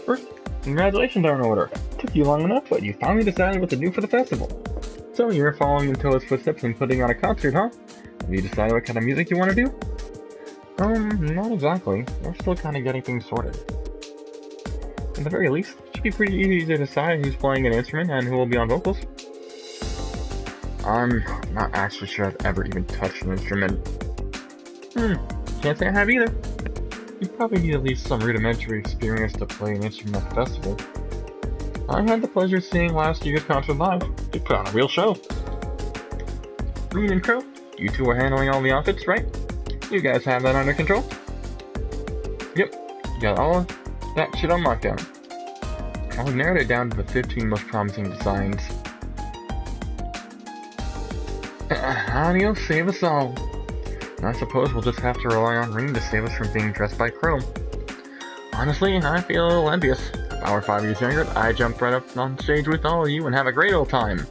First, congratulations are in order. Took you long enough, but you finally decided what to do for the festival. So you're following in Toa's footsteps and putting on a concert, huh? Have you decided what kind of music you want to do? Not exactly. We're still kind of getting things sorted. At the very least, it should be pretty easy to decide who's playing an instrument and who will be on vocals. I'm not actually sure I've ever even touched an instrument. Can't say I have either. You probably need at least some rudimentary experience to play an instrument at the festival. I had the pleasure of seeing last year's concert live. They put on a real show. Reen and Crow, you two are handling all the outfits, right? You guys have that under control? Yep, you got all of that shit on lockdown. I'll narrow it down to the 15 most promising designs. Adios, save us all. I suppose we'll just have to rely on Reen to save us from being dressed by Crow. Honestly, I feel a little envious. If I were 5 years younger, I'd jump right up on stage with all of you and have a great old time.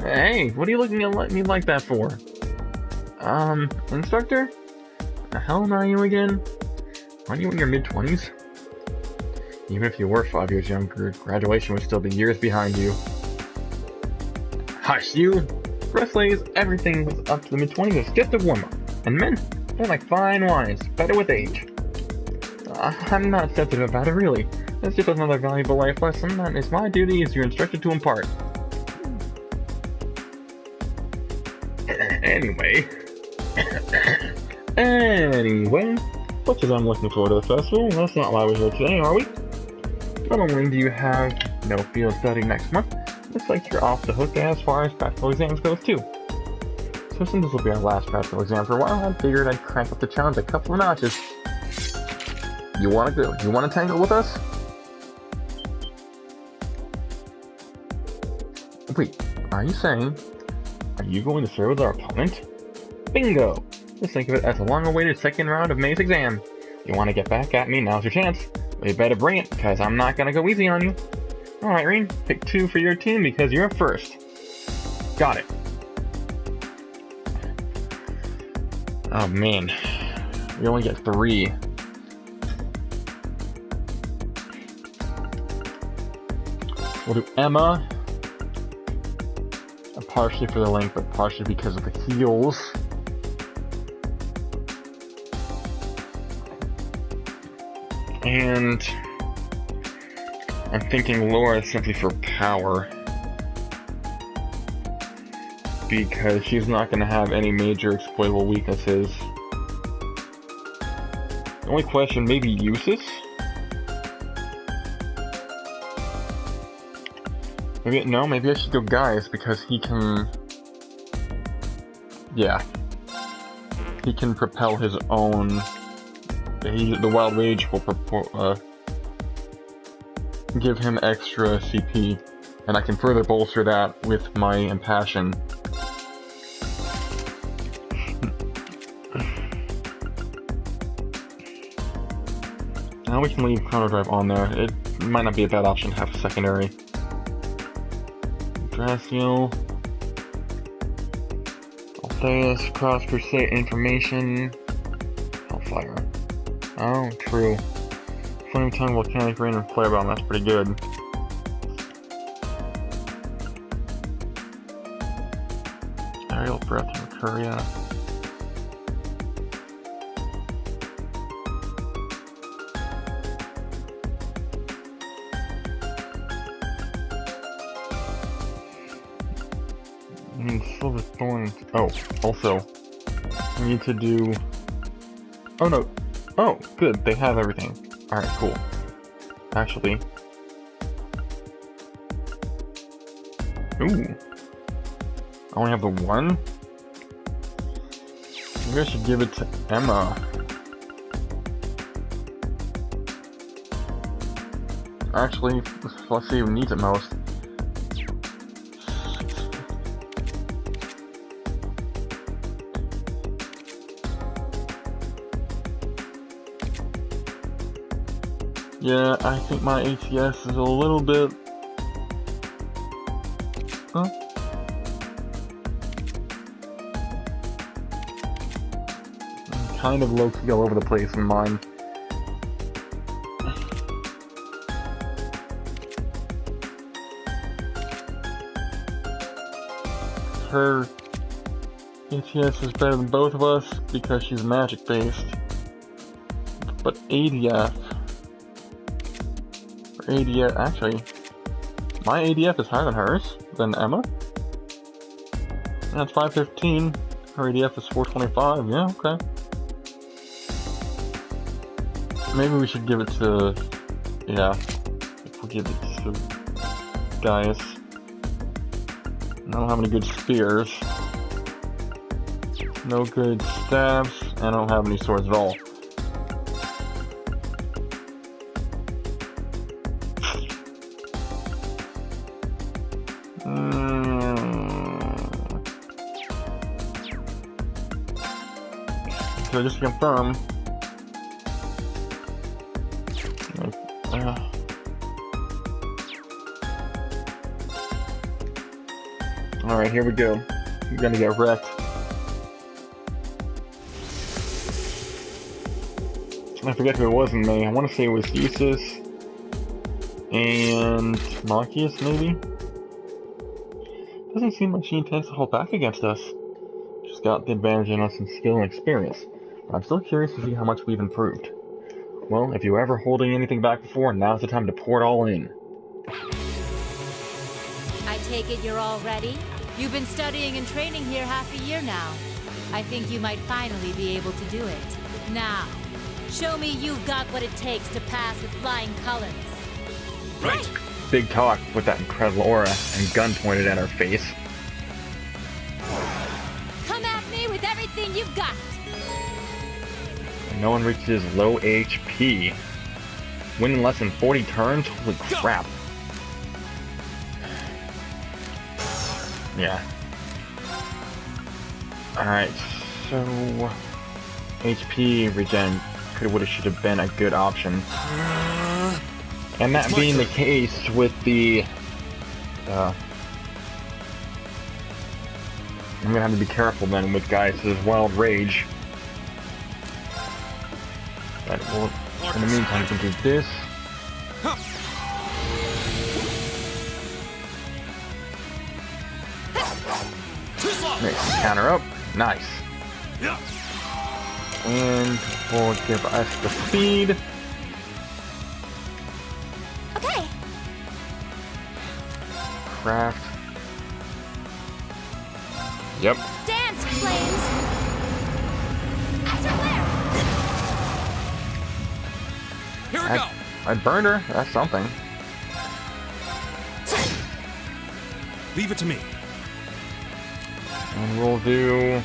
Hey, what are you looking at me like that for? Instructor? The hell are you again? Aren't you in your mid-20s? Even if you were 5 years younger, graduation would still be years behind you. Hush, you! For us ladies, everything was up to the mid-20s is just a warm-up. And men, they're like fine wines, better with age. I'm not sensitive about it, really. It's just another valuable life lesson that is my duty as your instructor to impart. Anyway, much as I'm looking forward to the festival, that's not why we're here today, are we? Not only do you have no field study next month, looks like you're off the hook as far as practical exams goes too. So since this will be our last practical exam for a while, I figured I'd crank up the challenge a couple of notches. You wanna tangle with us? Wait, are you going to serve with our opponent? Bingo! Just think of it as a long-awaited second round of May's exam. You want to get back at me, now's your chance. But you better bring it, because I'm not going to go easy on you. Alright, Reen, pick 2 for your team because you're up first. Got it. Oh man, we only get 3. We'll do Emma. Partially for the length, but partially because of the heels. And I'm thinking Laura simply for power. Because she's not going to have any major exploitable weaknesses. The only question may be uses. Maybe I should go Guys, because he can... Yeah. He can propel his own... The Wild Rage will give him extra CP, and I can further bolster that with my Impassion. Now we can leave Chrono Drive on there. It might not be a bad option to have a secondary. Draciel, Altheus, Cross Crusade Information, Hellfire. Oh, true. Flame Tongue, Volcanic Rain, and Flare Bomb, that's pretty good. Aerial Breath and Courier. Silver Thorns. Oh, also, I need to do... Oh no. Oh, good, they have everything. Alright, cool. Actually... Ooh. I only have the one? Maybe I should give it to Emma. Actually, let's see who needs it most. Yeah, I think my ATS is a little bit... Huh? kind of low-key all over the place in mine. Her ATS is better than both of us because she's magic-based. But ADF... Actually, my ADF is higher than hers, than Emma. That's 515. Her ADF is 425. Yeah, okay. Maybe we should give it to... Yeah. If we give it to Gaius. I don't have any good spears. No good stabs. And I don't have any swords at all. So just to confirm, alright, here we go. We're gonna get wrecked. I forget who it was in May. I want to say it was Eustace and Marcus, maybe? Doesn't seem like she intends to hold back against us. She's got the advantage in us in skill and experience. But I'm still curious to see how much we've improved. Well, if you were ever holding anything back before, now's the time to pour it all in. I take it you're all ready? You've been studying and training here half a year now. I think you might finally be able to do it. Now, show me you've got what it takes to pass with flying colors. Right! Big talk with that incredible aura and gun pointed at her face. Come at me with everything you've got! No one reaches low HP. Win in less than 40 turns? Holy crap. Yeah. Alright, so... HP regen woulda, shoulda been a good option. And that being the case with the... I'm gonna have to be careful then with Gaius' Wild Rage. But we'll, in the meantime, we can do this. Next, counter up. Nice. And we'll give us the speed. Okay. Craft. Yep. Dance, flames! Astral flare! Here we go! I burned her. That's something. Leave it to me. And we'll do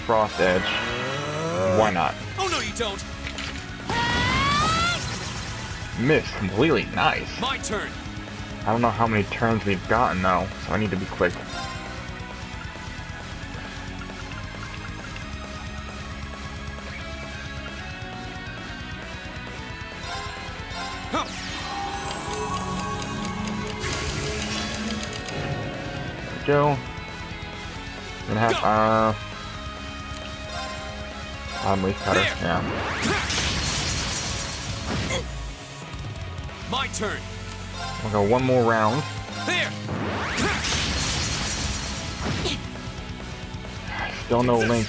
Frost Edge. Why not? Oh no, you don't! Missed completely. Nice. My turn. I don't know how many turns we've gotten though, so I need to be quick. Go. Gonna have leaf cutter, yeah. My turn. We'll go one more round. There. Still no link.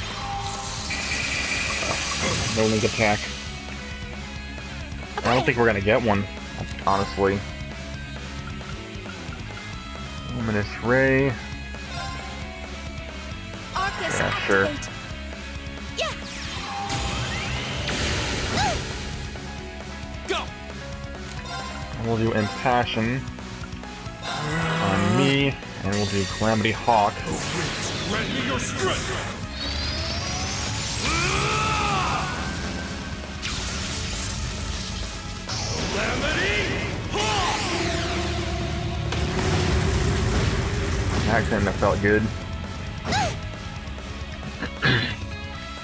No link attack. I don't think we're gonna get one, honestly. Luminous Ray. Yeah, sure. Yeah. Go. We'll do Impassion on me, and we'll do Calamity Hawk. Grant me your strength. Calamity Hawk. That couldn't have felt good.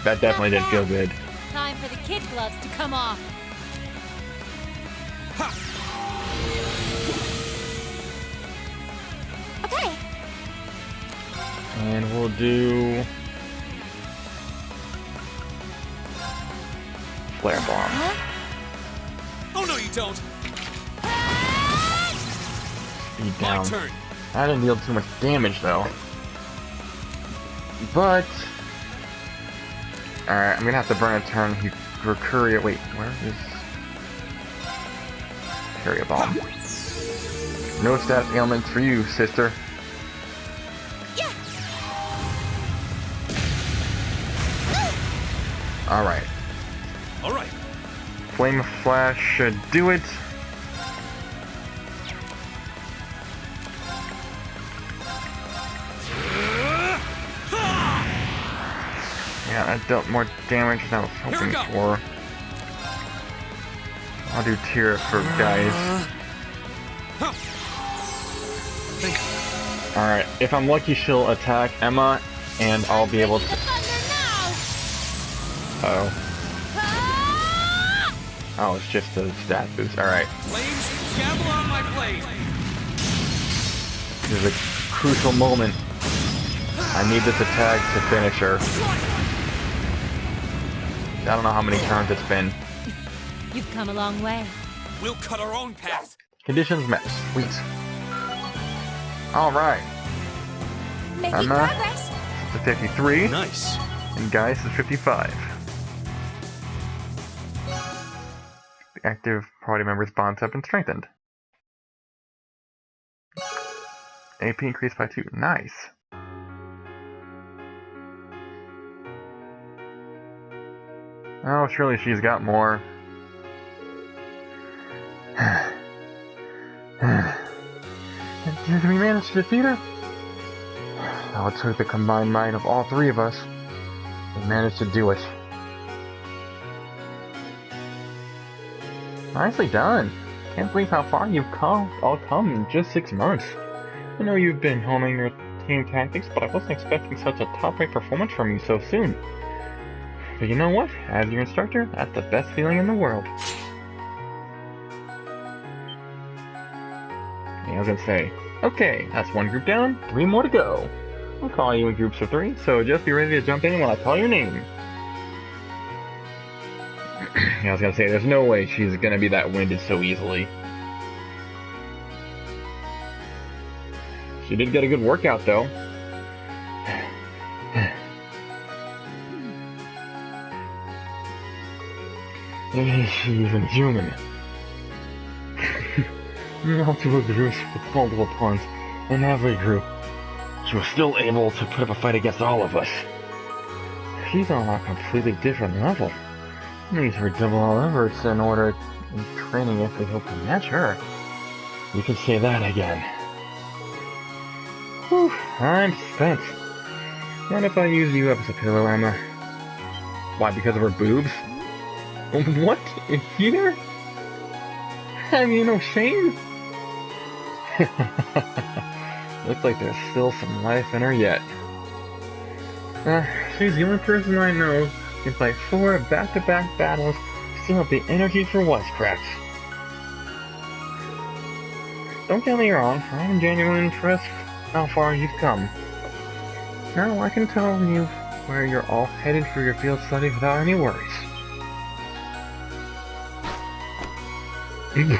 That definitely didn't feel good. Time for the kid gloves to come off. Okay. And we'll do Flare bomb. Oh no, you don't. Speed My down. turn. I didn't deal too much damage though. But alright, I'm gonna have to burn a turn. Courier. Wait, where is Courier bomb? No stat ailments for you, sister. Yeah. Alright. All right. Flame Flash should do it. Yeah, that dealt more damage than I was hoping for. I'll do tear for guys. Alright, if I'm lucky she'll attack Emma and I'll be able to... Uh-oh. Oh, it's just a stat boost. Alright. Flames, gamble on my blade. This is a crucial moment. I need this attack to finish her. I don't know how many turns it's been. You've come a long way. We'll cut our own path. Conditions met. Sweet. Alright. Making Emma progress. is 53, Nice. and Gaius is 55. The active party members' bonds have been strengthened. AP increased by 2. Nice. Oh, surely she's got more. Did we manage to defeat her? Oh, it took the combined might of all three of us. We managed to do it. Nicely done. Can't believe how far you've all come in just 6 months. I know you've been honing your team tactics, but I wasn't expecting such a top-rate performance from you so soon. But you know what? As your instructor, that's the best feeling in the world. Yeah, I was gonna say, okay, that's 1 group down, 3 more to go. I'll call you in groups of 3, so just be ready to jump in when I call your name. Yeah, I was gonna say, there's no way she's gonna be that winded so easily. She did get a good workout, though. She's inhuman. Multiple groups with multiple pawns in every group. She was still able to put up a fight against all of us. She's on a completely different level. Needs to redouble our efforts in order in training if we hope to match her. You can say that again. Whew, I'm spent. What if I use you as a pillow, Emma? Why, because of her boobs? What? In here? Have you no shame? Looks like there's still some life in her yet. She's the only person I know who can fight 4 back-to-back battles, still have the energy for wisecracks. Don't get me wrong, I'm genuinely impressed how far you've come. Now I can tell you where you're all headed for your field study without any worries.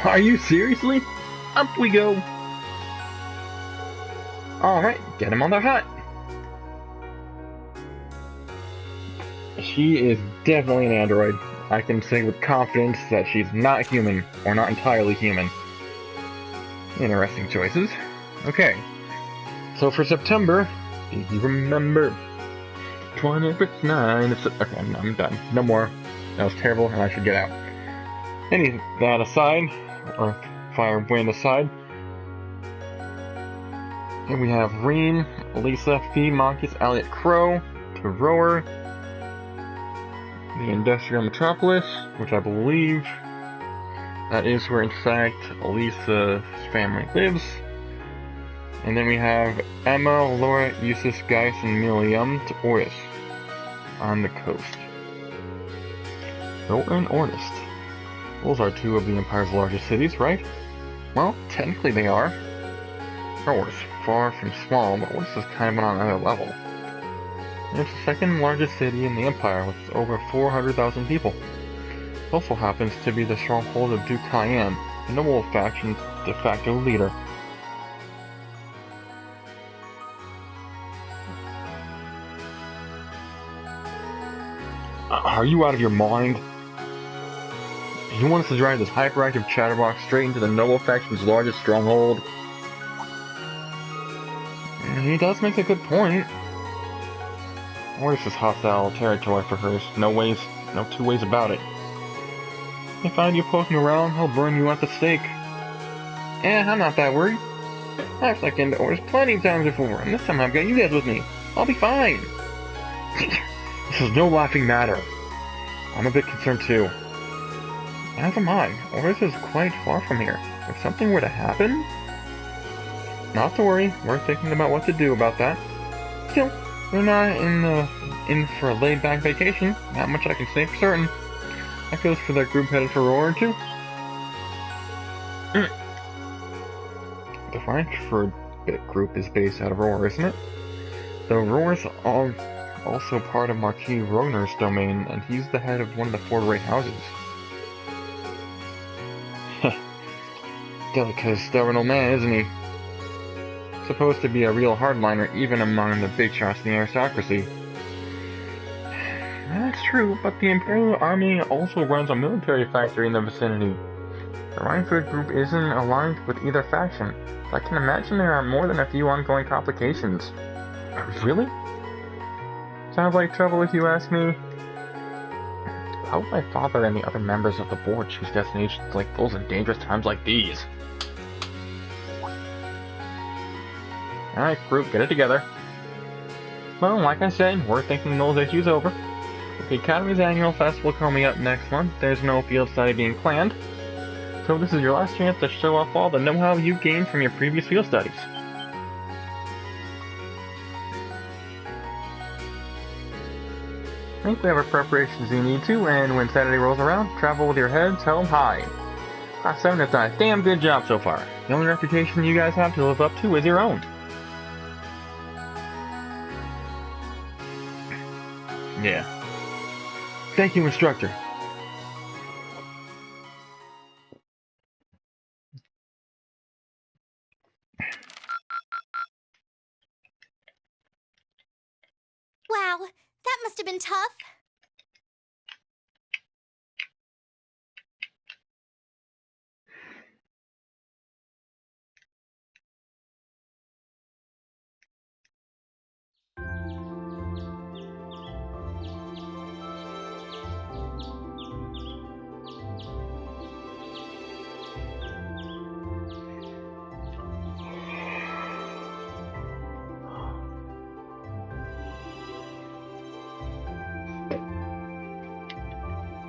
Are you seriously? Up we go! Alright, get him on the hut! She is definitely an android. I can say with confidence that she's not human, or not entirely human. Interesting choices. Okay, so for September, do you remember? 29 of September. Okay, I'm done. No more. That was terrible, and I should get out. Any that aside, or fire wind aside, here we have Reem, Lisa, P, Monkeys, Elliot Crow, to Roer, the Industrial Metropolis, which I believe that is where, in fact, Lisa's family lives. And then we have Emma, Laura, Eustace, Gaius, and Miriam to Ortis on the coast. Roer and Ortis. Those are 2 of the Empire's largest cities, right? Well, technically they are. Roer's far from small, but Ortis is kind of on another level. It's the 2nd largest city in the Empire with over 400,000 people. Also happens to be the stronghold of Duke Cayenne, the noble faction's de facto leader. Are you out of your mind? You want us to drive this hyperactive chatterbox straight into the noble faction's largest stronghold? He does make a good point. Or this is hostile territory for her. No two ways about it. If I find you poking around, he'll burn you at the stake. I'm not that worried. I've stuck into orders plenty of times before, and this time I've got you guys with me. I'll be fine. This is no laughing matter. I'm a bit concerned too. As am I. Orders is quite far from here. If something were to happen... Not to worry, we're thinking about what to do about that. Still, we're not in for a laid-back vacation. Not much I can say for certain. That goes for that group headed for Roer too. The Reinford group is based out of Roer, isn't it? Though Roer's also part of Marquis Rogner's domain, and he's the head of one of the 4 great houses. Delicate, stubborn old man, isn't he? Supposed to be a real hardliner even among the big shots in the aristocracy. That's true, but the Imperial Army also runs a military factory in the vicinity. The Reinford group isn't aligned with either faction, so I can imagine there are more than a few ongoing complications. Really? Sounds like trouble if you ask me. How would my father and the other members of the board choose destinations like those in dangerous times like these? Alright, group, get it together. Well, like I said, we're thinking those issues over. With the Academy's annual festival coming up next month, there's no field study being planned. So this is your last chance to show off all the know-how you gained from your previous field studies. I think we have our preparations you need to, and when Saturday rolls around, travel with your heads held high. Class 7 has done a damn good job so far. The only reputation you guys have to live up to is your own. Yeah. Thank you, instructor. Wow, that must have been tough.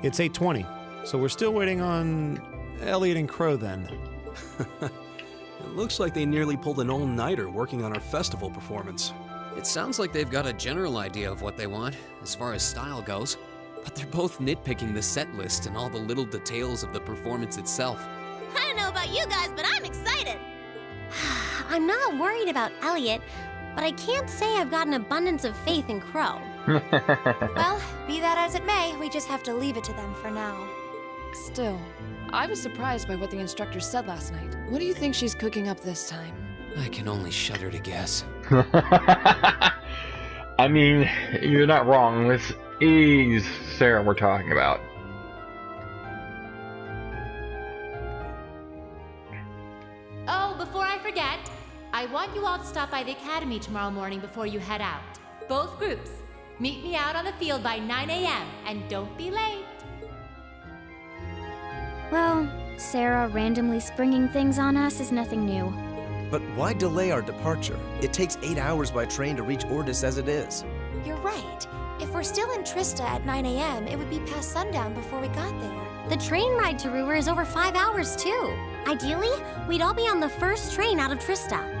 It's 8:20, so we're still waiting on Elliot and Crow then. It looks like they nearly pulled an all-nighter working on our festival performance. It sounds like they've got a general idea of what they want, as far as style goes. But they're both nitpicking the set list and all the little details of the performance itself. I don't know about you guys, but I'm excited. I'm not worried about Elliot, but I can't say I've got an abundance of faith in Crow. Well, be that as it may, we just have to leave it to them for now. Still, I was surprised by what the instructor said last night. What do you think she's cooking up this time? I can only shudder to guess. I mean, you're not wrong. This is Sarah we're talking about. Oh, before I forget, I want you all to stop by the Academy tomorrow morning before you head out. Both groups. Meet me out on the field by 9 a.m. and don't be late. Well, Sarah randomly springing things on us is nothing new. But why delay our departure? It takes 8 hours by train to reach Ordis as it is. You're right. If we're still in Trista at 9 a.m., it would be past sundown before we got there. The train ride to Roer is over 5 hours, too. Ideally, we'd all be on the first train out of Trista.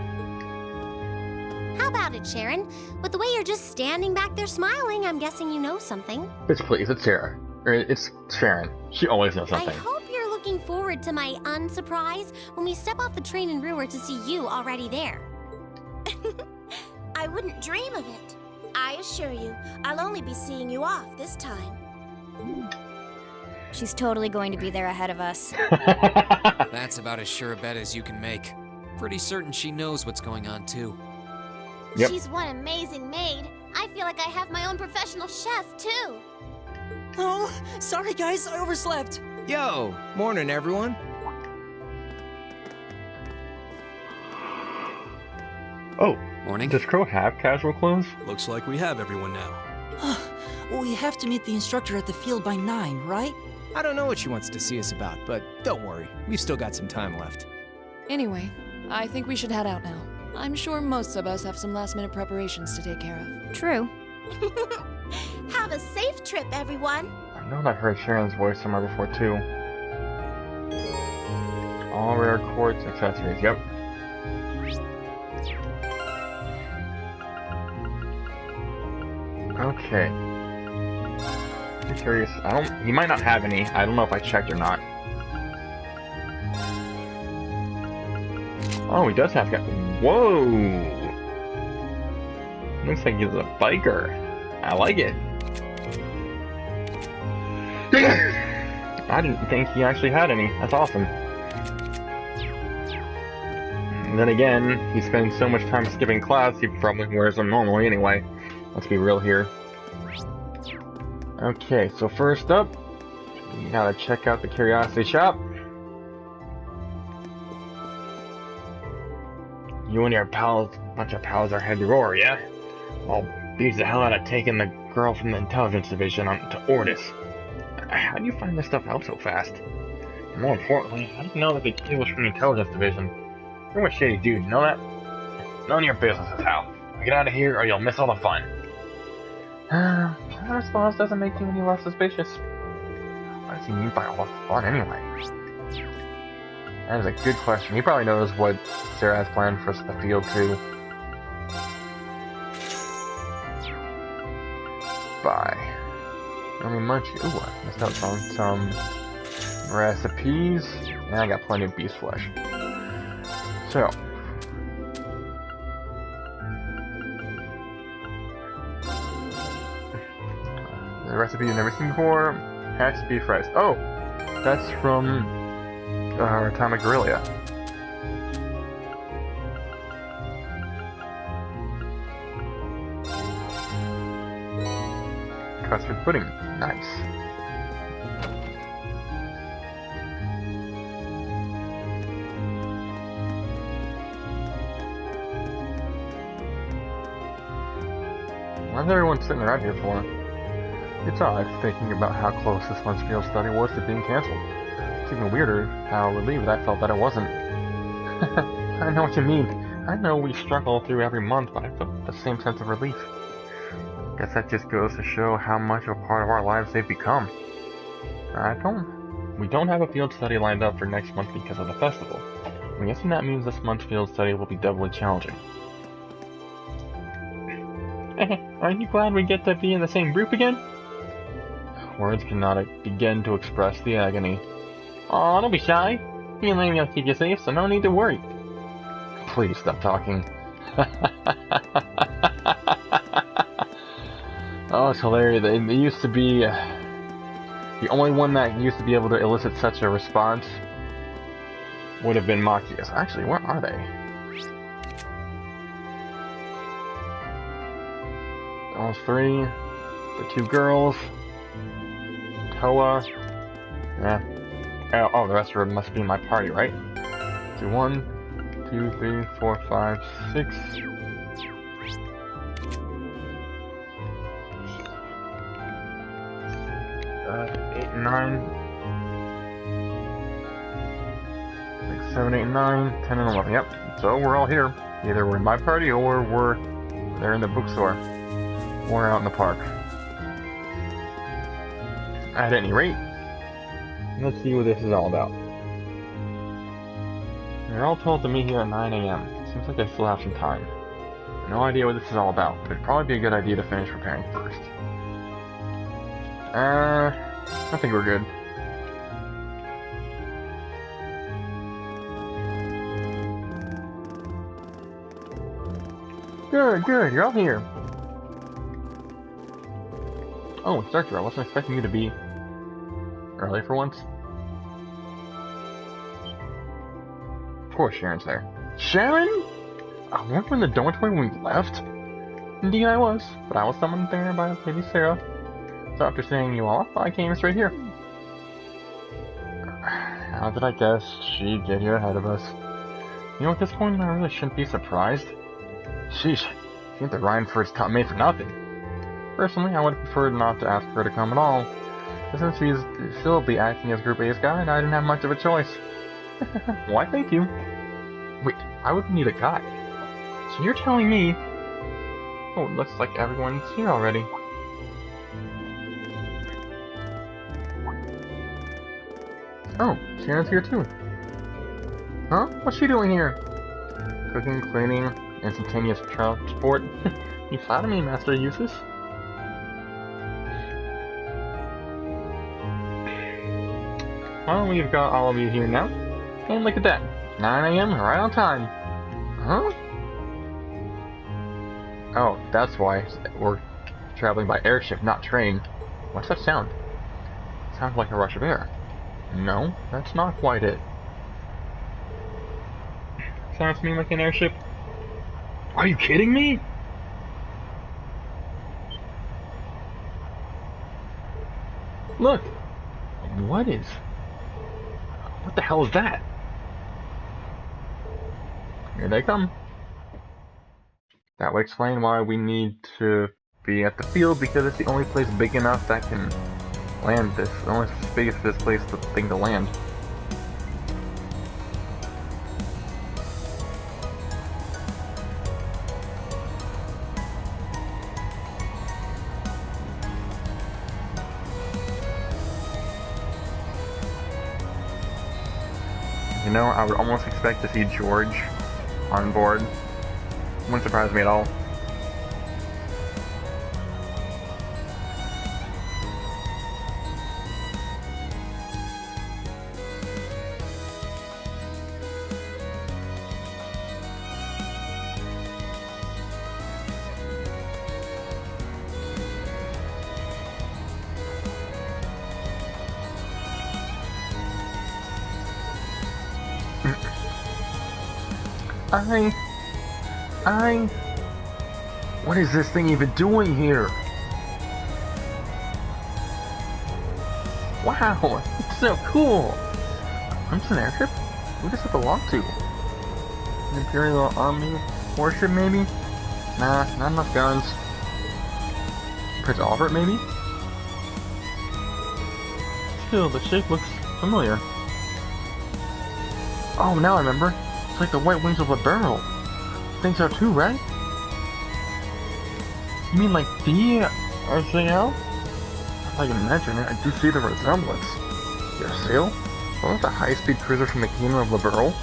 How about it, Sharon? With the way you're just standing back there smiling, I'm guessing you know something. Bitch, please, it's Sarah. It's Sharon. She always knows something. I hope you're looking forward to my unsurprise when we step off the train in Roer to see you already there. I wouldn't dream of it. I assure you, I'll only be seeing you off this time. She's totally going to be there ahead of us. That's about as sure a bet as you can make. Pretty certain she knows what's going on, too. Yep. She's one amazing maid. I feel like I have my own professional chef, too. Oh, sorry guys, I overslept. Yo, morning everyone. Oh, Morning. does Crow have casual clothes? Looks like we have everyone now. We have to meet the instructor at the field by 9, right? I don't know what she wants to see us about, but don't worry. We've still got some time left. Anyway, I think we should head out now. I'm sure most of us have some last-minute preparations to take care of. True. Have a safe trip, everyone. I know I've heard Sharon's voice somewhere before, too. All rare quartz accessories, yep. Okay. I'm curious. He might not have any. I don't know if I checked or not. Oh, he does have got. Whoa! Looks like he's a biker. I like it. I didn't think he actually had any. That's awesome. And then again, he spends so much time skipping class, he probably wears them normally anyway. Let's be real here. Okay, so first up, you gotta check out the Curiosity Shop. You and your pals, bunch of pals are headed to Roer, yeah? Well, beats the hell out of taking the girl from the intelligence division on to Ordis. How do you find this stuff out so fast? And more importantly, how do you know that the kid was from the intelligence division? You're a shady dude, you know that? None of your business is how. Get out of here or you'll miss all the fun. That response doesn't make him any less suspicious. What does he mean by all the fun anyway? That is a good question. He probably knows what Sarah has planned for the field too. Bye. I mean, munchie. Ooh, I missed out on some recipes. And I got plenty of beast flesh. So. The recipe you've never seen before. Hatch beef rice. Oh! That's from our time at Guerrilla. Custard pudding. Nice. What's everyone sitting around here for? It's odd thinking about how close this month's field study was to being cancelled. It's even weirder how relieved I felt that it wasn't. I know what you mean. I know we struggle through every month, but I felt the same sense of relief. Guess that just goes to show how much of a part of our lives they've become. We don't have a field study lined up for next month because of the festival. I'm guessing that means this month's field study will be doubly challenging. Aren't you glad we get to be in the same group again? Words cannot begin to express the agony. Aw, don't be shy. Me and Lainey will keep you safe, so no need to worry. Please stop talking. Oh, it's hilarious. They used to be... the only one that used to be able to elicit such a response would have been Machias. Actually, where are they? Those three. The two girls. Toa. Yeah. Oh, the rest of them must be in my party, right? So 1, 2, 3, 4, 5, 6. 8, 9. 6, 7, 8, 9, 10, and 11. Yep. So we're all here. Either we're in my party or they're in the bookstore. Or out in the park. At any rate, let's see what this is all about. They're all told to meet here at 9 AM. Seems like I still have some time. No idea what this is all about, but it'd probably be a good idea to finish preparing first. I think we're good. Good, you're all here. Oh, instructor, I wasn't expecting you to be... Early for once. Of course Sharon's there. Sharon? I remember in the dormitory when we left? Indeed I was, but I was summoned there by Lady Sarah. So after seeing you all, I came straight here. How did I guess she'd get here ahead of us? You know, at this point, I really shouldn't be surprised. Sheesh, I think the Reinfords taught me for nothing. Personally, I would have preferred not to ask her to come at all. But since she'll be acting as Group A's guide, I didn't have much of a choice. Why, thank you. Wait, I would need a guide. So you're telling me... Oh, it looks like everyone's here already. Oh, Sharon's here too. Huh? What's she doing here? Cooking, cleaning, instantaneous transport. You flatter me, Master Eustace. Well, we've got all of you here now. And look at that. 9 a.m. right on time. Huh? Oh, that's why we're traveling by airship, not train. What's that sound? Sounds like a rush of air. No, that's not quite it. Sounds to me like an airship. Are you kidding me? Look! What the hell is that? Here they come. That would explain why we need to be at the field, because it's the only place big enough that can land this. The only space this place the thing to land. You know, I would almost expect to see George on board. Wouldn't surprise me at all. What is this thing even doing here? Wow, it's so cool! I'm just an airship? Who does it belong to? An Imperial Army warship, maybe? Nah, not enough guns. Prince Albert, maybe? Still, the shape looks familiar. Oh, now I remember. It's like the white wings of a barrel. Think so too, right? You mean like the RCL? If I can imagine it, I do see the resemblance. Your sail? Wasn't the high-speed cruiser from the kingdom of Liberal?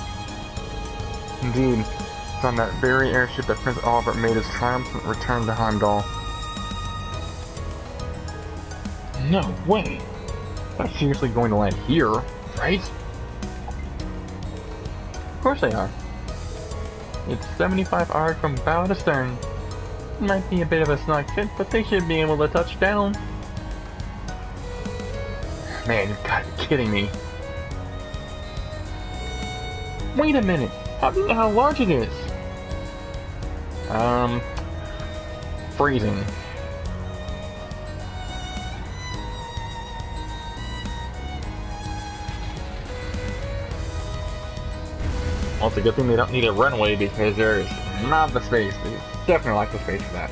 Indeed, it's on that very airship that Prince Albert made his triumphant return to Heimdall. No way! They're seriously going to land here, right? Of course they are. It's 75 arc from bow to stern. It might be a bit of a snug fit, but they should be able to touch down. Man, you've got to be kidding me. Wait a minute. How do you know how large it is? Freezing. Well, it's a good thing they don't need a runway, because there is not the space. They definitely lack the space for that.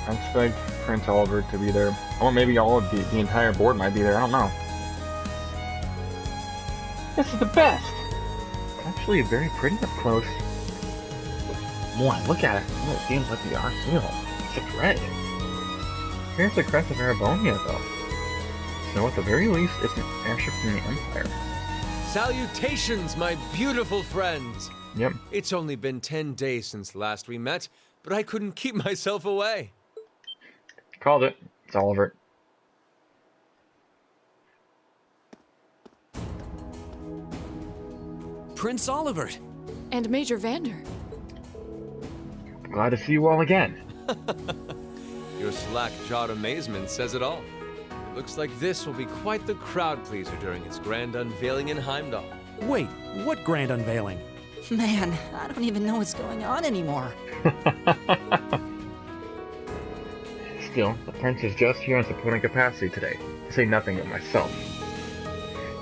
I expect Prince Albert to be there. Or maybe all of the entire board might be there, I don't know. This is the best! Actually, very pretty up close. Boy, look at it. Oh, it seems like the RCL. It's red. Here's the crest of Arabonia, though. So at the very least, it's an airship from the Empire. Salutations, my beautiful friends! Yep. It's only been 10 days since last we met, but I couldn't keep myself away. Called it. It's Oliver. Prince Oliver. And Major Vander. Glad to see you all again. Your slack-jawed amazement says it all. It looks like this will be quite the crowd pleaser during its grand unveiling in Heimdall. Wait, what grand unveiling? Man, I don't even know what's going on anymore. Still, the prince is just here in supporting capacity today, to say nothing of myself.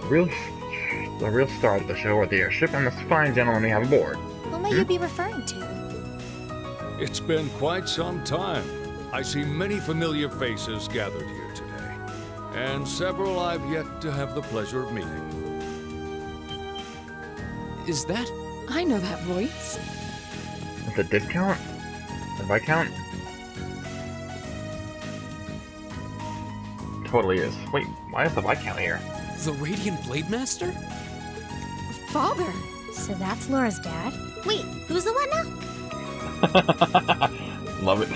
The real stars of the show are the airship and the fine gentlemen we have aboard. Who may you be referring to? It's been quite some time. I see many familiar faces gathered here today, and several I've yet to have the pleasure of meeting. Is that? I know that voice. Is it discount? The Viscount? Totally is. Wait, why is the Viscount here? The Radiant Blade Master? Father! So that's Laura's dad? Wait, who's the what now? Love it.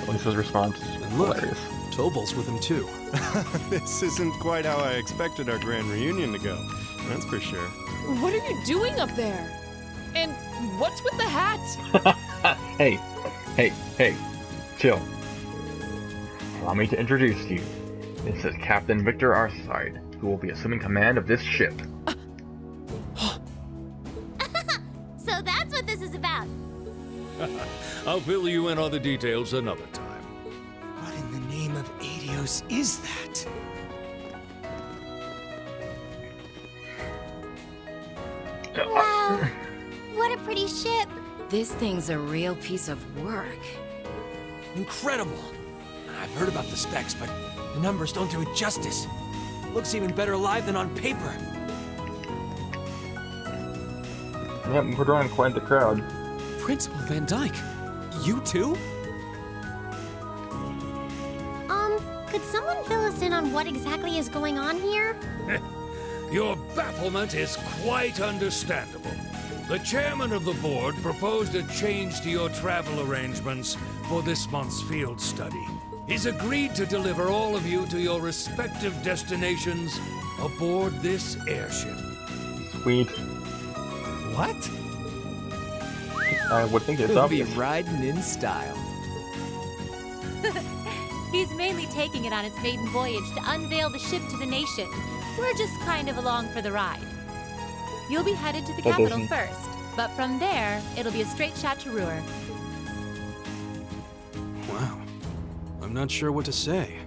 Lisa's response is And look, hilarious. Tobal's with him too. This isn't quite how I expected our grand reunion to go. That's for sure. What are you doing up there? And what's with the hat? Hey, chill. Allow me to introduce you. This is Captain Victor Arside, who will be assuming command of this ship. So that's what this is about. I'll fill you in on the details another time. What in the name of Adios is that? Wow, what a pretty ship. This thing's a real piece of work. Incredible! I've heard about the specs, but the numbers don't do it justice. Looks even better live than on paper. Yep, we're drawing quite the crowd. Principal Van Dyke, you too? Could someone fill us in on what exactly is going on here? Your bafflement is quite understandable. The chairman of the board proposed a change to your travel arrangements for this month's field study. He's agreed to deliver all of you to your respective destinations aboard this airship. Sweet. What? I would think it's We'll be obvious. riding in style. He's mainly taking it on its maiden voyage to unveil the ship to the nation. We're just kind of along for the ride. You'll be headed to the That capital doesn't- first, but from there, it'll be a straight shot to Roer. Wow. I'm not sure what to say.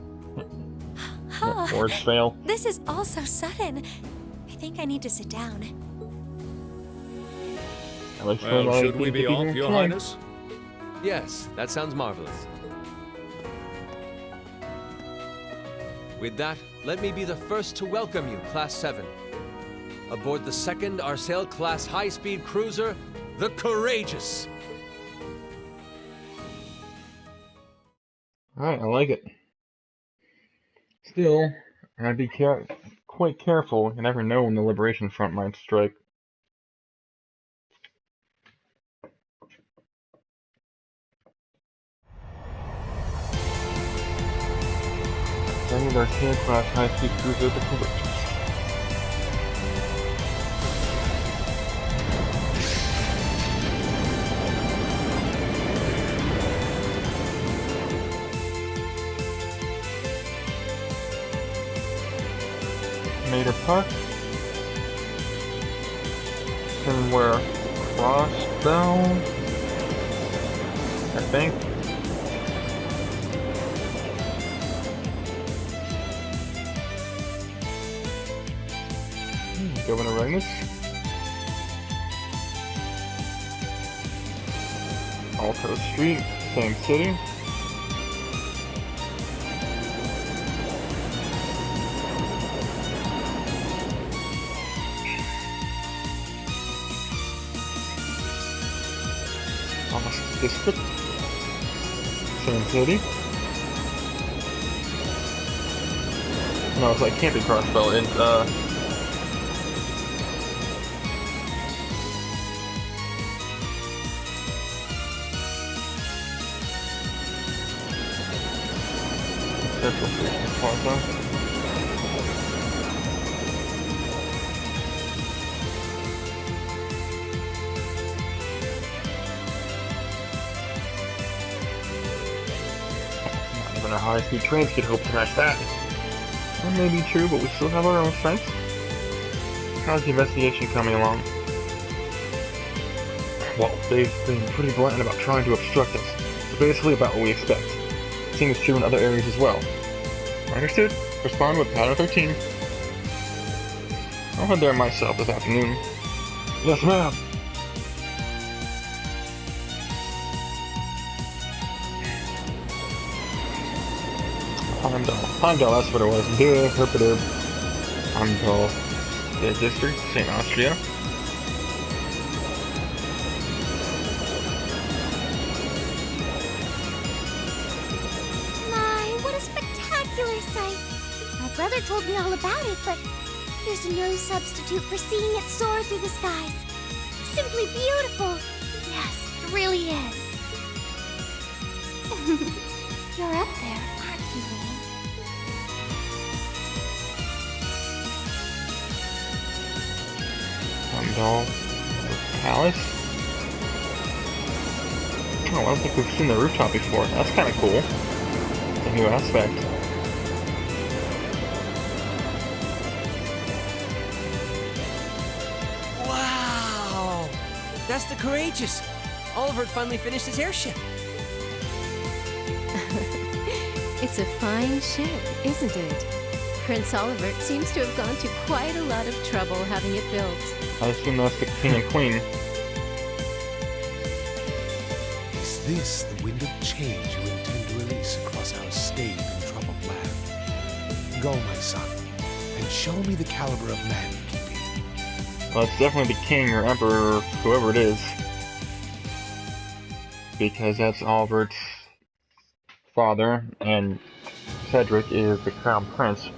Words fail. This is all so sudden. I think I need to sit down. Well, should we be off, Your Highness? Yes, that sounds marvelous. With that, let me be the first to welcome you, Class 7. Aboard the second Arsail-class high-speed cruiser, the Courageous. Alright, I like it. Still, I'd be quite careful. You never know when the Liberation Front might strike. Sending our Arsail-class high-speed cruiser, the Courageous. Made a puck. Can wear crossbow. I think. Governor Regnus. Alto Street, same city. Thomas District, same city. No, it's like can't be crossbow. It's Central Station Plaza. Even our high-speed trains could hope to match that. That may be true, but we still have our own strengths. How's the investigation coming along? Well, they've been pretty blatant about trying to obstruct us. So basically about what we expect. Seems true in other areas as well. Understood. Respond with Pattern 13. I'll head there myself this afternoon. Yes, ma'am. Heimdall, that's what it was. Duh, herpaderb. Heimdall. The district, St. Austria. My, what a spectacular sight! My brother told me all about it, but there's no substitute for seeing it soar through the skies. Simply beautiful. Yes, it really is. You're up there, aren't you, Rain? Heimdall. Palace? Oh, I don't think we've seen the rooftop before. That's kind of cool. It's a new aspect. Wow! That's the Courageous! Oliver finally finished his airship. It's a fine ship, isn't it? Prince Oliver seems to have gone to quite a lot of trouble having it built. I assume that's the king and queen. Is this the wind of change you intend to release across our staid and troubled land? Go, my son, and show me the caliber of man you can be. Well, it's definitely the king or emperor or whoever it is. Because that's Oliver's father, and Cedric is the crown prince.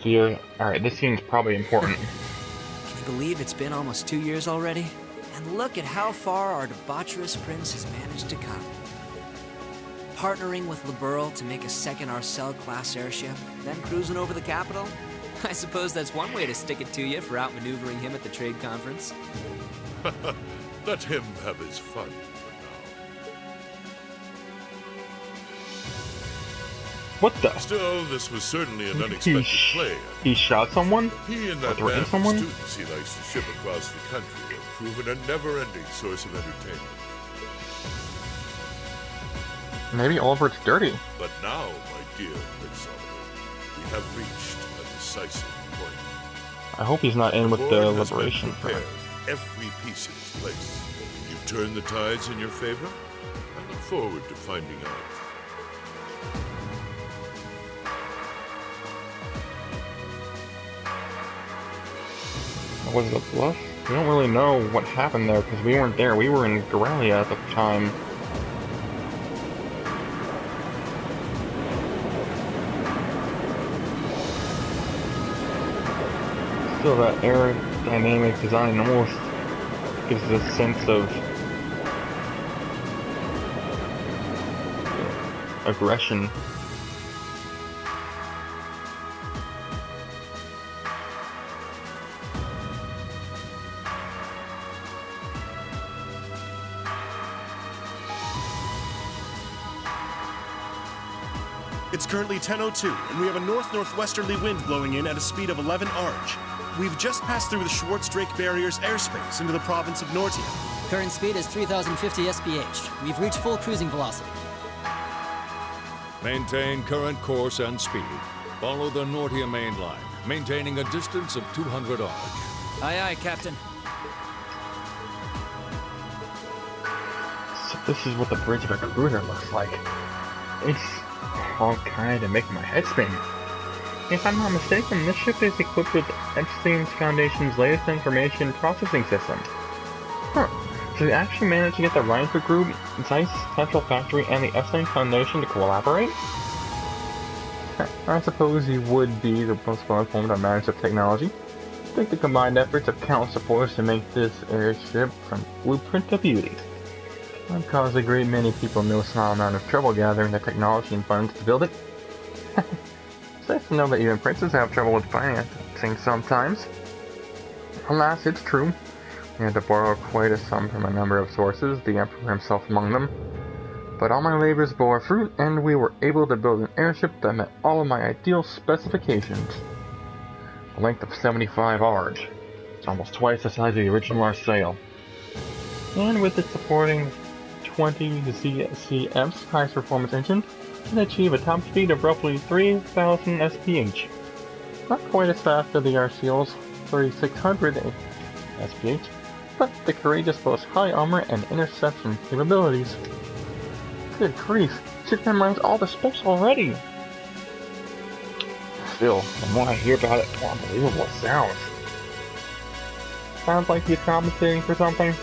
So alright, this seems probably important. Can you believe it's been almost 2 years already? And look at how far our debaucherous prince has managed to come. Partnering with Liberl to make a second Arcel-class airship, then cruising over the capital? I suppose that's one way to stick it to you for outmaneuvering him at the trade conference. Let him have his fun. What the? Still, this was certainly an unexpected play. He shot someone? He and that threatened band of someone? students he likes to ship across the country have proven a never-ending source of entertainment. Maybe Oliver's dirty. But now, my dear Prince Oliver, we have reached a decisive point. I hope he's not in with the board has Liberation been Front. prepared, every piece in its place. You turn the tides in your favor? I look forward to finding out. Was it a bluff? We don't really know what happened there because we weren't there. We were in Gorelia at the time. Still, that aerodynamic design almost gives this sense of aggression. It's currently 10:02, and we have a north-northwesterly wind blowing in at a speed of 11 Arch. We've just passed through the Schwarz-Drake Barrier's airspace into the province of Nortia. Current speed is 3,050 SPH. We've reached full cruising velocity. Maintain current course and speed. Follow the Nortia main line, maintaining a distance of 200 Arch. Aye, aye, Captain. So this is what the bridge of a cruiser looks like. It's all kind of making my head spin. If I'm not mistaken, this ship is equipped with Epstein's Foundation's latest information processing system. Huh. So we actually managed to get the Reinford Group, Zeiss Central Factory, and the Epstein Foundation to collaborate? I suppose you would be the most well-informed on matters of technology. I think the combined efforts of countless supporters to make this airship from blueprint to beauty. I've caused a great many people no small amount of trouble gathering the technology and funds to build it. It's nice to know that even princes have trouble with financing sometimes. Alas, it's true. I had to borrow quite a sum from a number of sources, the Emperor himself among them. But all my labors bore fruit, and we were able to build an airship that met all of my ideal specifications. A length of 75 arge. It's almost twice the size of the original Arsail. And with its supporting 20 ZCM's highest performance engine, it can achieve a top speed of roughly 3,000 SPH. Not quite as fast as the Arsail's 3,600 SPH, but the Courageous boasts high armor and interception capabilities. Good grief, should memorize all the specs already! Still, the more I hear about it, the more unbelievable it sounds. Sounds like he's compensating for something.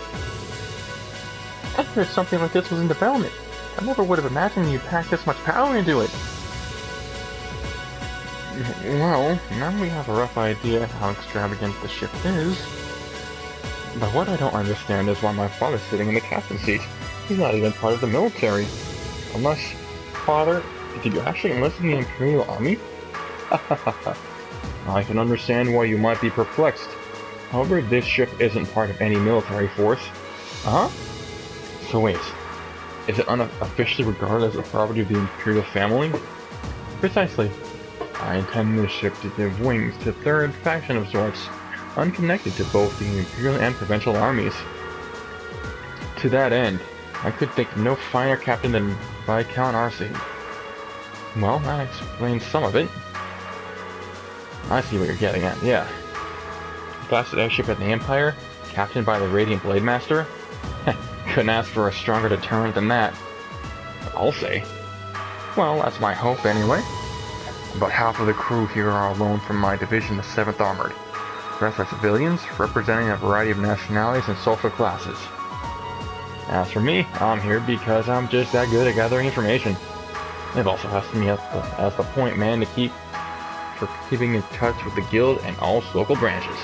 I heard something like this was in development. I never would have imagined you'd pack this much power into it. Well, now we have a rough idea how extravagant the ship is. But what I don't understand is why my father's sitting in the captain's seat. He's not even part of the military. Unless, Father, did you actually enlist in the Imperial Army? I can understand why you might be perplexed. However, this ship isn't part of any military force. Uh-huh? So wait, is it unofficially regarded as a property of the Imperial family? Precisely. I intend this ship to give wings to a third faction of sorts, unconnected to both the Imperial and Provincial armies. To that end, I could think of no finer captain than Viscount Arcee. Well, that explains some of it. I see what you're getting at, yeah. Fastest airship in the Empire, captained by the Radiant Blade Master? Couldn't ask for a stronger deterrent than that. I'll say. Well, that's my hope anyway. About half of the crew here are alone from my division, the 7th Armored. The rest are civilians, representing a variety of nationalities and social classes. As for me, I'm here because I'm just that good at gathering information. It also has to me as the point man for keeping in touch with the guild and all its local branches.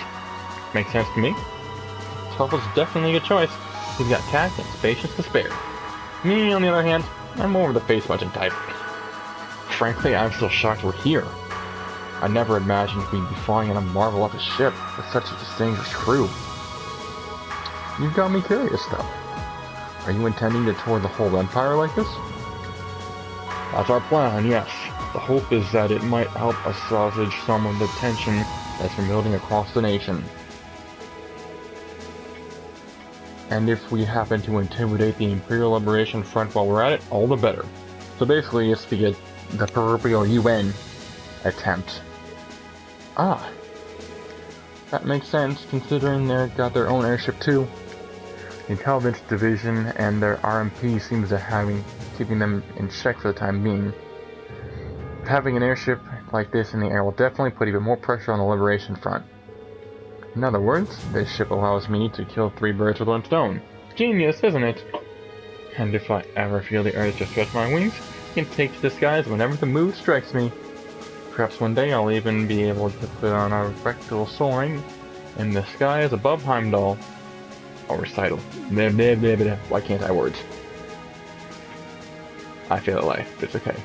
Makes sense to me? Tuffle's definitely a good choice. He's got tact and patience to spare. Me, on the other hand, I'm more of the face-punching type. Frankly, I'm still shocked we're here. I never imagined we'd be flying in a Marvel of a ship with such a distinguished crew. You've got me curious, though. Are you intending to tour the whole Empire like this? That's our plan, yes. The hope is that it might help us sausage some of the tension that's been building across the nation. And if we happen to intimidate the Imperial Liberation Front while we're at it, all the better. So basically, it's the proverbial UN attempt. Ah. That makes sense, considering they've got their own airship too. The Intelligence Division and their RMP seems to keeping them in check for the time being. Having an airship like this in the air will definitely put even more pressure on the Liberation Front. In other words, this ship allows me to kill 3 birds with 1 stone. Genius, isn't it? And if I ever feel the urge to stretch my wings, I can take to the skies whenever the mood strikes me. Perhaps one day I'll even be able to put on a rectal soaring in the skies above Heimdall. Or recital. Why can't I words? I fail at life, it's okay.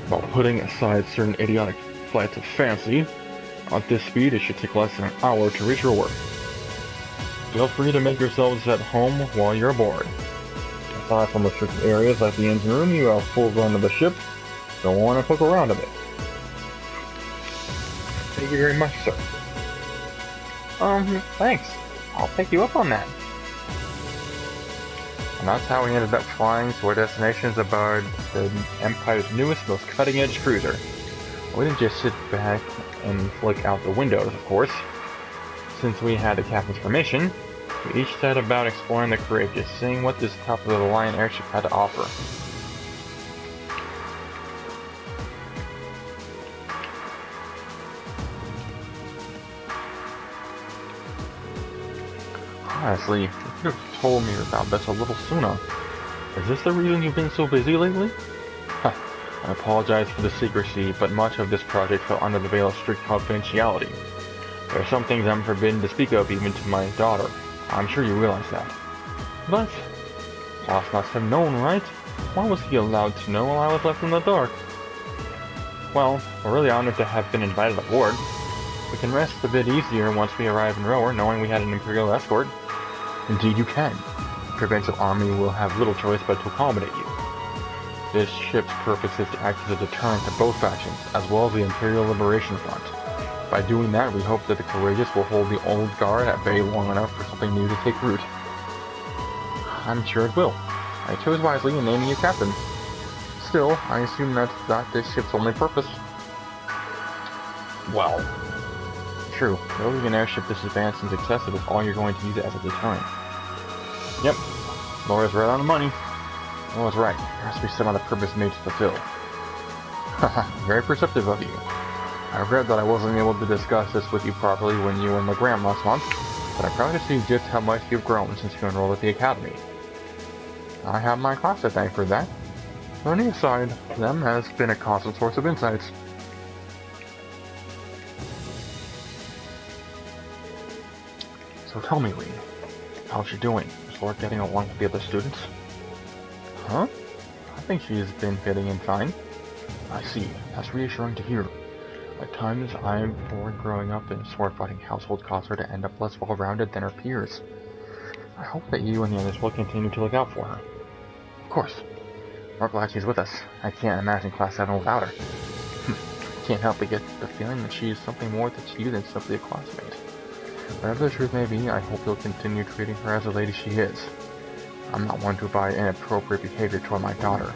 While putting aside certain idiotic flights of fancy, at this speed it should take less than an hour to reach Roer. Feel free to make yourselves at home while you're aboard. Aside from restricted areas like the engine room, you have full run of the ship. Go on and poke around a bit. Thank you very much, sir. Thanks. I'll take you up on that. And that's how we ended up flying to our destinations aboard the Empire's newest, most cutting-edge cruiser. We didn't just sit back and look out the windows, of course. Since we had the captain's permission, we each set about exploring the Courageous, seeing what this top-of-the-line airship had to offer. Honestly, you could have told me about this a little sooner. Is this the reason you've been so busy lately? I apologize for the secrecy, but much of this project fell under the veil of strict confidentiality. There are some things I'm forbidden to speak of even to my daughter. I'm sure you realize that. But Boss must have known, right? Why was he allowed to know while I was left in the dark? Well, we're really honored to have been invited aboard. We can rest a bit easier once we arrive in Roer, knowing we had an Imperial escort. Indeed you can. The provincial army will have little choice but to accommodate you. This ship's purpose is to act as a deterrent to both factions, as well as the Imperial Liberation Front. By doing that, we hope that the Courageous will hold the old guard at bay long enough for something new to take root. I'm sure it will. I chose wisely in naming you captain. Still, I assume that's not this ship's only purpose. Well, true. Building an airship this advanced and successive is all you're going to use it as a deterrent. Yep, Laura's right on the money. Laura's right. There has to be some other purpose made to fulfill. Haha, very perceptive of you. I regret that I wasn't able to discuss this with you properly when you were in Legram last month, but I'm proud to see just how much you've grown since you enrolled at the Academy. I have my class to thank for that. Learning aside, them has been a constant source of insights. So tell me, Lee, how's she doing? Is Laura getting along with the other students? Huh? I think she's been fitting in fine. I see. That's reassuring to hear. At times, I'm bored growing up in a sword-fighting household caused her to end up less well-rounded than her peers. I hope that you and the others will continue to look out for her. Of course. We're glad she's with us. I can't imagine Class 7 without her. Can't help but get the feeling that she's something more to you than simply a classmate. Whatever the truth may be, I hope you'll continue treating her as the lady she is. I'm not one to abide inappropriate behavior toward my daughter.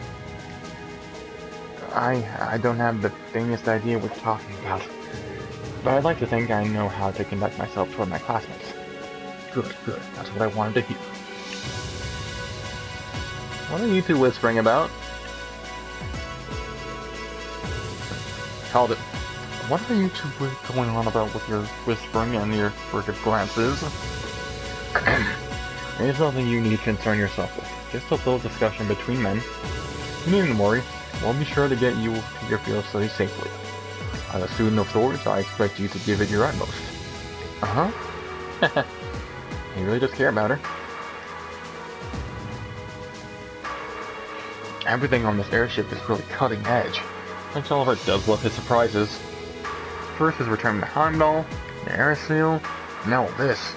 I don't have the faintest idea what you're talking about, but I'd like to think I know how to conduct myself toward my classmates. Good, good. That's what I wanted to hear. What are you two whispering about? Held it. What are you two going on about with your whispering and your furtive glances? There's nothing you need to concern yourself with. Just a little discussion between men. You needn't worry. We'll be sure to get you to your field study safely. As a student of swords, I expect you to give it your utmost. Uh-huh. You really just care about her. Everything on this airship is really cutting edge. Like Oliver does love his surprises. First his return to Heimdall, the air seal, now this.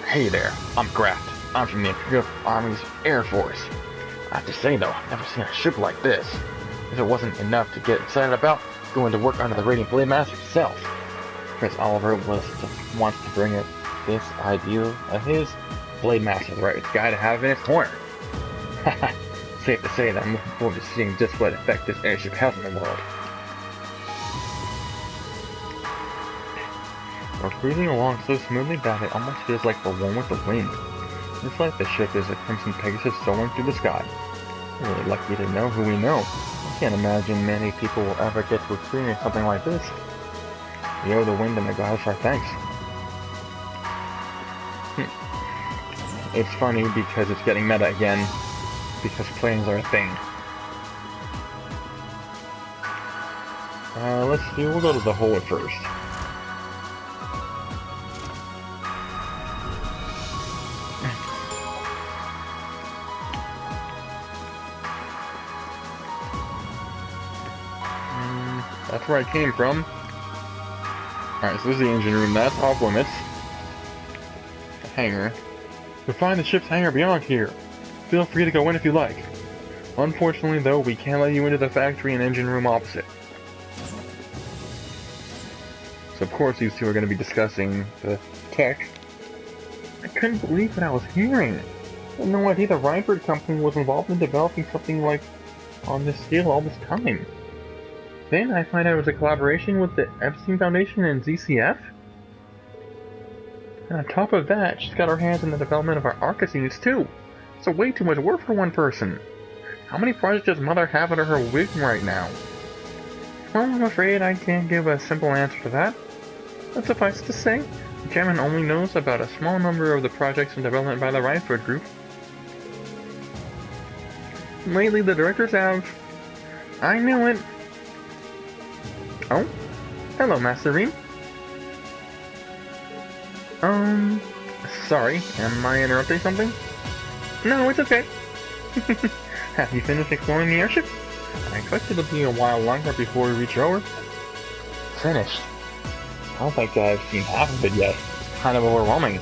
Hey there, I'm Graft. I'm from the Imperial Army's Air Force. I have to say though, I've never seen a ship like this. If it wasn't enough to get excited about, going to work under the Radiant Blade Master himself. Prince Oliver wants to bring it this ideal of his. Blade Master is the right guy to have in his corner. Haha, safe to say that I'm looking forward to seeing just what effect this airship has on the world. We're cruising along so smoothly that it almost feels like we're one with the wind. It's like the ship is a Crimson Pegasus soaring through the sky. We're really lucky to know who we know. I can't imagine many people will ever get to experience something like this. We owe the wind and the goddess our thanks. It's funny because it's getting meta again, because planes are a thing. Let's see, we'll go to the hold first. That's where I came from. Alright, so this is the engine room. That's off limits. The hangar. You'll find the ship's hangar beyond here. Feel free to go in if you like. Unfortunately, though, we can't let you into the factory and engine room opposite. So of course these two are going to be discussing the tech. I couldn't believe what I was hearing. I had no idea the Reinford Company was involved in developing something like on this scale all this time. Then I find out it was a collaboration with the Epstein Foundation and ZCF. And on top of that, she's got her hands in the development of our Arcasines too. It's way too much work for one person. How many projects does Mother have under her wing right now? Well, I'm afraid I can't give a simple answer to that. But suffice to say, the chairman only knows about a small number of the projects in development by the Reinford Group. Lately, the directors have... I knew it. Oh? Hello, Master Reem. Sorry, am I interrupting something? No, it's okay. Have you finished exploring the airship? I expect it'll be a while longer before we reach Roer. Finished. I don't think I've seen half of it yet. It's kind of overwhelming.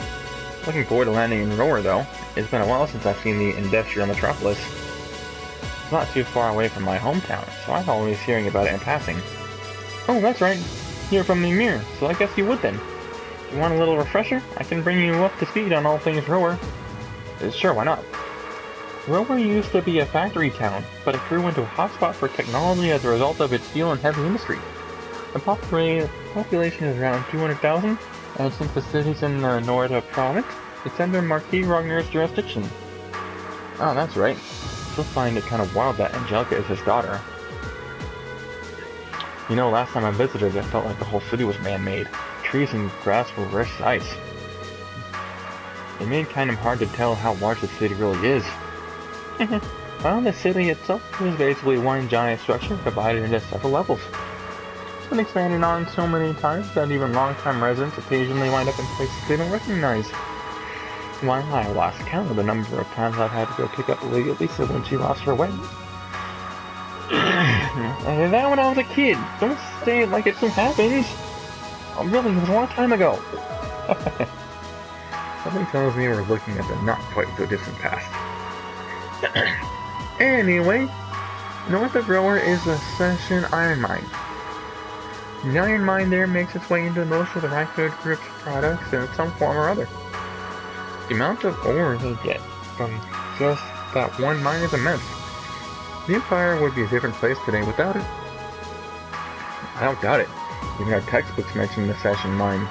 Looking forward to landing in Roer, though. It's been a while since I've seen the industrial metropolis. It's not too far away from my hometown, so I'm always hearing about it in passing. Oh, that's right. You're from the Mirror, so I guess you would then. If you want a little refresher, I can bring you up to speed on all things Roer. Sure, why not? Roer used to be a factory town, but it grew into a hotspot for technology as a result of its steel and heavy industry. The population is around 200,000, and since the city's in the Norda province, it's under Marquis Ragnar's jurisdiction. Oh, that's right. Still find it kind of wild that Angelica is his daughter. You know, last time I visited, it felt like the whole city was man-made. Trees and grass were rare sights. It made it kind of hard to tell how large the city really is. Well, the city itself is basically one giant structure divided into several levels. It's been expanded on so many times that even long-time residents occasionally wind up in places they don't recognize. Why, I lost count of the number of times I've had to go pick up Lisa when she lost her way. That when I was a kid. Don't say it like it still happens. Oh, really, it was a long time ago. Something tells me we're looking at the not quite so distant past. Anyway, north of Roer is the Session Iron Mine. The iron mine there makes its way into most of the Reinford Group's products in some form or other. The amount of ore they get from just that one mine is immense. The Empire would be a different place today without it. I don't doubt it. Even our textbooks mention the Session Mine.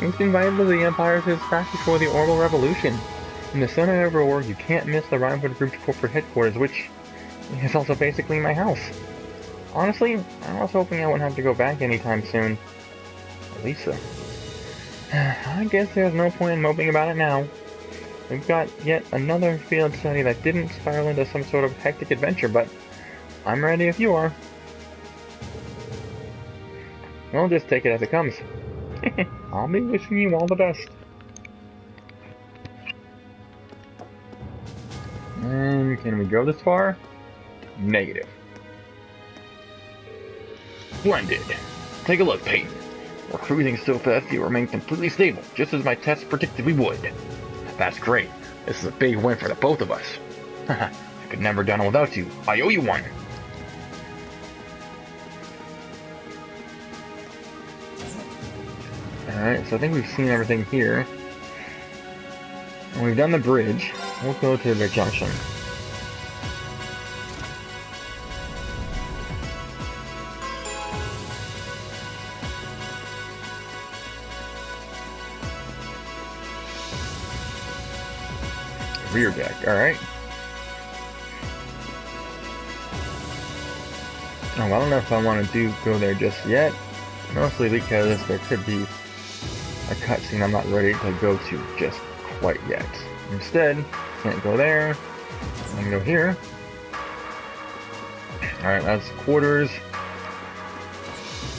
Ancient vital to the Empire is back before the Orbital Revolution. In the center of Roer, you can't miss the Reinford Group's corporate headquarters, which is also basically my house. Honestly, I was hoping I wouldn't have to go back anytime soon. Lisa. I guess there's no point in moping about it now. We've got yet another field study that didn't spiral into some sort of hectic adventure, but I'm ready if you are. We'll just take it as it comes. I'll be wishing you all the best. And can we go this far? Negative. Splendid. Take a look, Peyton. We're cruising so fast you remain completely stable, just as my tests predicted we would. That's great. This is a big win for the both of us. I could never have done it without you. I owe you one. Alright, so I think we've seen everything here. And we've done the bridge. We'll go to the junction. Rear deck, alright. Oh, I don't know if I want to go there just yet. Mostly because there could be a cutscene I'm not ready to go to just quite yet. Instead, can't go there. I can go here. Alright, that's quarters.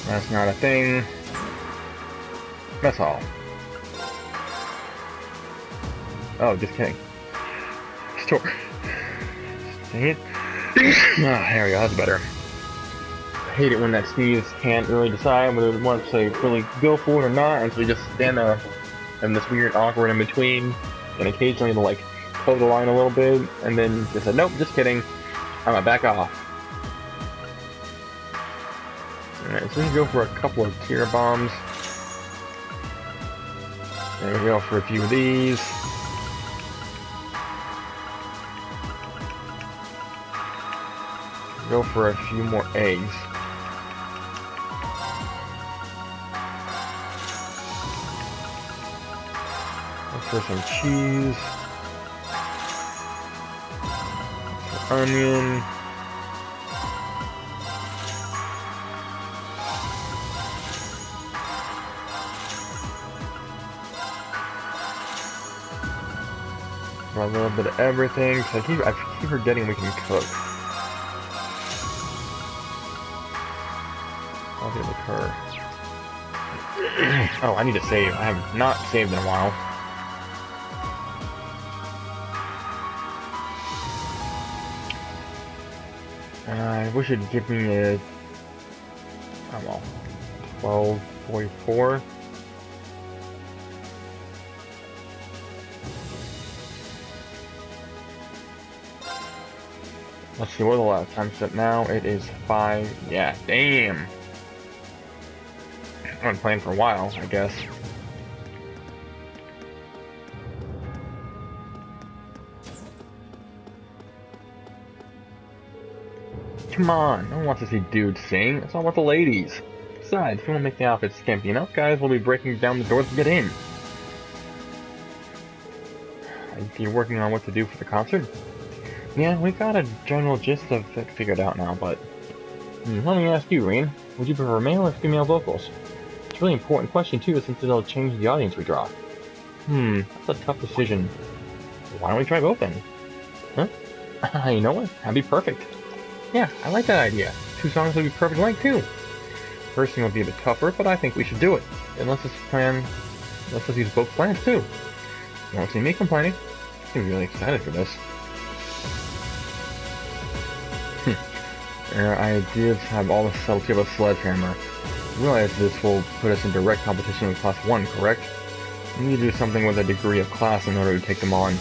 That's not a thing. Mess hall. Oh, just kidding. Store. Dang it. Ah, there we go, that's better. I hate it when that sneeze can't really decide whether it wants to really go for it or not, and so we just stand there in this weird awkward in between, and occasionally they'll like toe the line a little bit, and then just say, nope, just kidding, I'm gonna back off. Alright, so we can go for a couple of tier bombs. There we go for a few of these. Go for a few more eggs. Go for some cheese. Some onion. A little bit of everything, because I keep forgetting we can cook. I'll get with her. Oh, I need to save. I have not saved in a while. I wish it'd give me a... oh well. 1244. Let's see, what the last time set now? It is 5. Yeah, damn. I've been playing for a while, I guess. Come on, no one wants to see dudes sing. It's all about the ladies. Besides, if you want to make the outfit skimpy enough, guys will be breaking down the doors to get in. You're working on what to do for the concert? Yeah, we got a general gist of it figured out now, but... let me ask you, Rein. Would you prefer male or female vocals? It's a really important question, too, since it'll change the audience we draw. That's a tough decision. Why don't we try both then? Huh? You know what? That'd be perfect. Yeah, I like that idea. 2 songs would be perfect length, too. First thing will be a bit tougher, but I think we should do it. And let's just use both plans, too. You won't see me complaining. I'm really excited for this. Our ideas have all the subtlety of a sledgehammer. I realize this will put us in direct competition with Class 1, correct? We need to do something with a degree of class in order to take them on.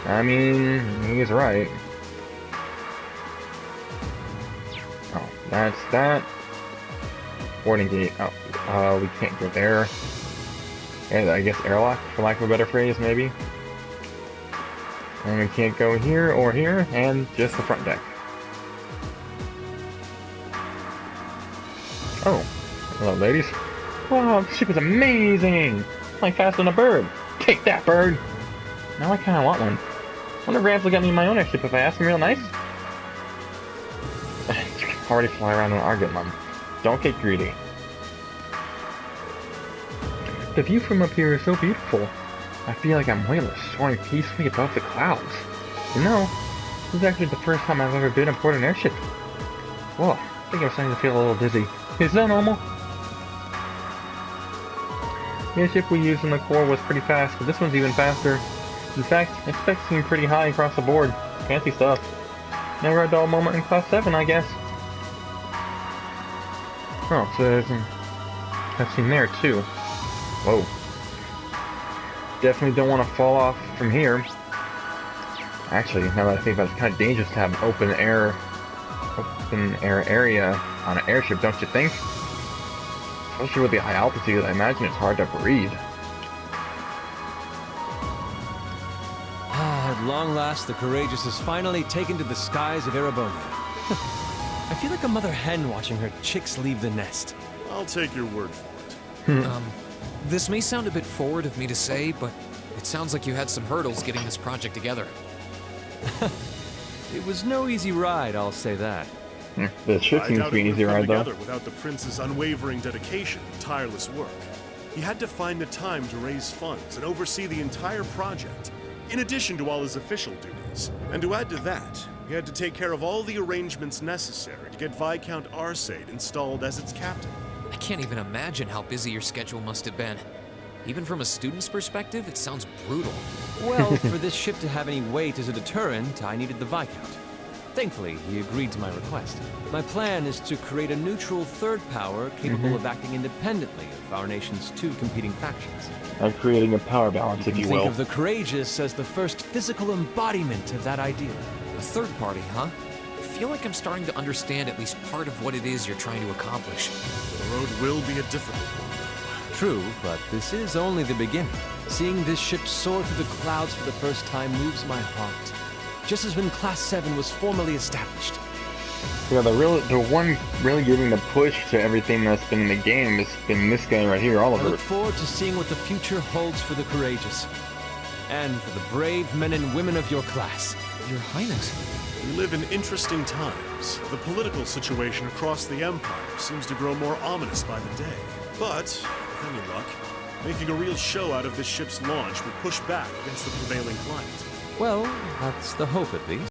I mean, he's right. Oh, that's that. Boarding gate. Oh, we can't go there. And I guess airlock, for lack of a better phrase, maybe. And we can't go here or here, and just the front deck. Oh, hello, ladies. Wow, this ship is amazing! Like faster than a bird. Take that, bird! Now I kinda want one. Wonder if Rams will get me my own airship if I ask him real nice. You can already fly around in an Argent Mum. Don't get greedy. The view from up here is so beautiful. I feel like I'm weightless, soaring peacefully above the clouds. You know, this is actually the first time I've ever been aboard an airship. Whoa, I think I'm starting to feel a little dizzy. Is that normal? The airship we used in the Corps was pretty fast, but this one's even faster. In fact, its specs seem pretty high across the board. Fancy stuff. Never a dull moment in Class 7, I guess. Oh, so there's a cutscene there, too. Whoa. Definitely don't want to fall off from here. Actually, now that I think about it, it's kind of dangerous to have an open air area on an airship, don't you think? Especially with the high altitude, I imagine it's hard to breathe. At long last, the Courageous is finally taken to the skies of Erebonia. I feel like a mother hen watching her chicks leave the nest. I'll take your word for it. This may sound a bit forward of me to say, but it sounds like you had some hurdles getting this project together. It was no easy ride, I'll say that. The ship seems to be an easy ride, though. Without the prince's unwavering dedication and tireless work. He had to find the time to raise funds and oversee the entire project, in addition to all his official duties. And to add to that, he had to take care of all the arrangements necessary to get Viscount Arcade installed as its captain. I can't even imagine how busy your schedule must have been. Even from a student's perspective, it sounds brutal. Well, for this ship to have any weight as a deterrent, I needed the Viscount. Thankfully, he agreed to my request. My plan is to create a neutral third power capable of acting independently of our nation's 2 competing factions. I'm creating a power balance, if you will. Think of the Courageous as the first physical embodiment of that ideal. A third party, huh? I feel like I'm starting to understand at least part of what it is you're trying to accomplish. The road will be a difficult one. True, but this is only the beginning. Seeing this ship soar through the clouds for the first time moves my heart. Just as when Class 7 was formally established. Yeah, the one really giving the push to everything that's been in the game has been this game right here, all of it. I look forward to seeing what the future holds for the Courageous. And for the brave men and women of your class. Your Highness. We live in interesting times. The political situation across the Empire seems to grow more ominous by the day. But, with any luck, making a real show out of this ship's launch would push back against the prevailing climate. Well, that's the hope at least.